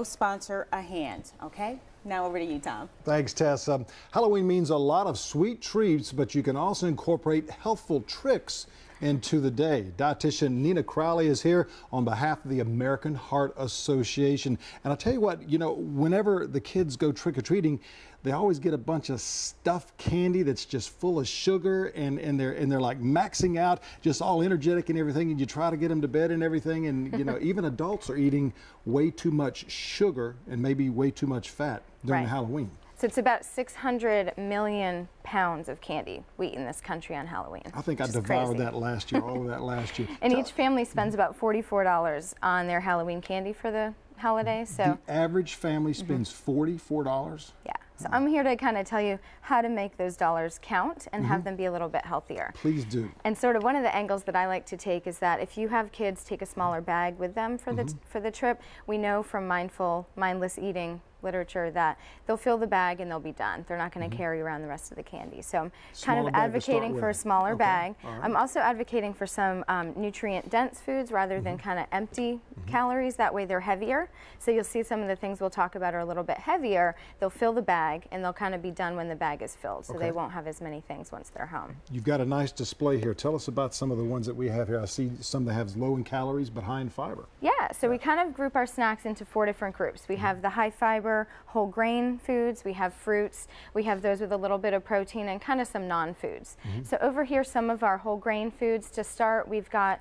sponsor a hand, okay? Now over to you, Tom. Thanks, Tess. Halloween means a lot of sweet treats, but you can also incorporate healthful tricks into the day. Dietitian Nina Crowley is here on behalf of the American Heart Association. And I'll tell you what, whenever the kids go trick-or-treating, they always get a bunch of stuffed candy that's just full of sugar, and they're like maxing out, just all energetic and everything, and you try to get them to bed and everything, and even adults are eating way too much sugar and maybe way too much fat during Halloween. So it's about 600 million pounds of candy we eat in this country on Halloween. I think I devoured that last year, all of that last year. And each family spends about $44 on their Halloween candy for the holiday. So the average family spends $44? Yeah. So I'm here to kind of tell you how to make those dollars count and have them be a little bit healthier. Please do. And sort of one of the angles that I like to take is that if you have kids take a smaller bag with them for the trip, we know from mindless eating literature that they'll fill the bag and they'll be done. They're not going to carry around the rest of the candy. So I'm kind of advocating for a smaller bag. Right. I'm also advocating for some nutrient-dense foods rather than kind of empty calories. That way they're heavier. So you'll see some of the things we'll talk about are a little bit heavier. They'll fill the bag and they'll kind of be done when the bag is filled. So they won't have as many things once they're home. You've got a nice display here. Tell us about some of the ones that we have here. I see some that have low in calories but high in fiber. Yeah, so we kind of group our snacks into 4 different groups. We have the high fiber, whole grain foods, we have fruits, we have those with a little bit of protein, and kind of some non-foods. So over here, some of our whole grain foods. To start, we've got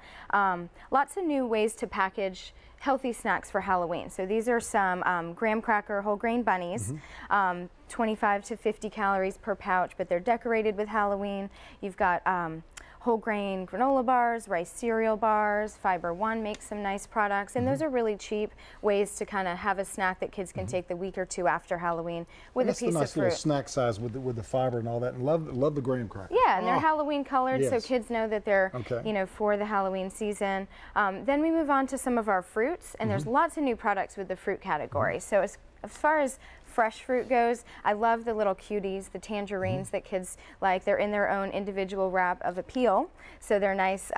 lots of new ways to package healthy snacks for Halloween. So these are some graham cracker whole grain bunnies, 25 to 50 calories per pouch, but they're decorated with Halloween. You've got whole grain granola bars, rice cereal bars. Fiber One makes some nice products, and those are really cheap ways to kind of have a snack that kids can take the week or two after Halloween with a piece of fruit. That's the nice little snack size with the fiber and all that, and love the graham cracker. Yeah, and they're Halloween colored, so kids know that they're for the Halloween season. Then we move on to some of our fruits, and there's lots of new products with the fruit category. So as far as fresh fruit goes, I love the little cuties, the tangerines that kids like. They're in their own individual wrap of a peel, so they're nice,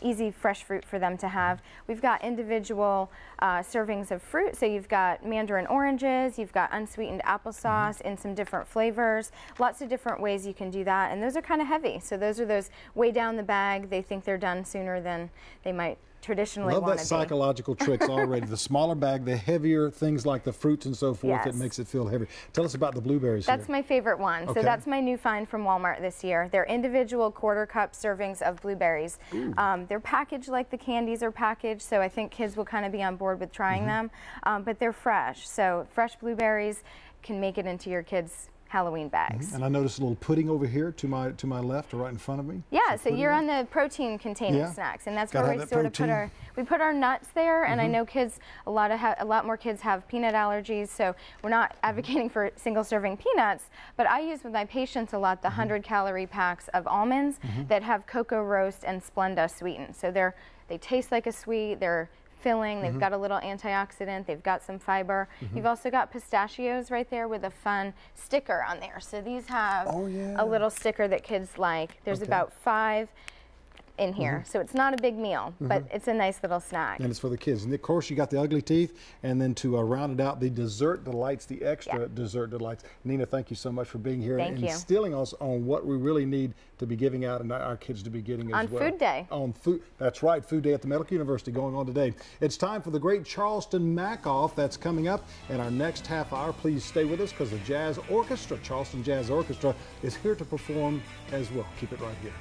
easy fresh fruit for them to have. We've got individual servings of fruit, so you've got mandarin oranges, you've got unsweetened applesauce in some different flavors, lots of different ways you can do that, and those are kind of heavy. So those are those way down the bag. They think they're done sooner than they might traditionally want to be. Love that psychological tricks already. The smaller bag, the heavier things like the fruits and so forth, it makes it feel heavy. Tell us about the blueberries. That's my favorite one. So that's my new find from Walmart this year. They're individual quarter-cup servings of blueberries. They're packaged like the candies are packaged, so I think kids will kind of be on board with trying them. But they're fresh, so fresh blueberries can make it into your kids' Halloween bags. And I noticed a little pudding over here to my left or right in front of me. Yeah, so you're on the protein containing snacks, and that's where we sort of put our nuts there. And I know kids, a lot more kids have peanut allergies, so we're not advocating for single serving peanuts, but I use with my patients a lot the 100-calorie packs of almonds that have cocoa roast and Splenda sweetened. So they taste like a sweet, they're filling, they've got a little antioxidant, they've got some fiber. You've also got pistachios right there with a fun sticker on there. So these have a little sticker that kids like. There's about 5 in here, so it's not a big meal, but it's a nice little snack. And it's for the kids. And of course, you got the ugly teeth, and then to round it out, the dessert delights, the extra dessert delights. Nina, thank you so much for being here and instilling us on what we really need to be giving out and our kids to be getting as well. On Food Day. On food, that's right, Food Day at the Medical University going on today. It's time for the great Charleston Mac-Off that's coming up in our next half hour. Please stay with us because the Jazz Orchestra, Charleston Jazz Orchestra, is here to perform as well. Keep it right here.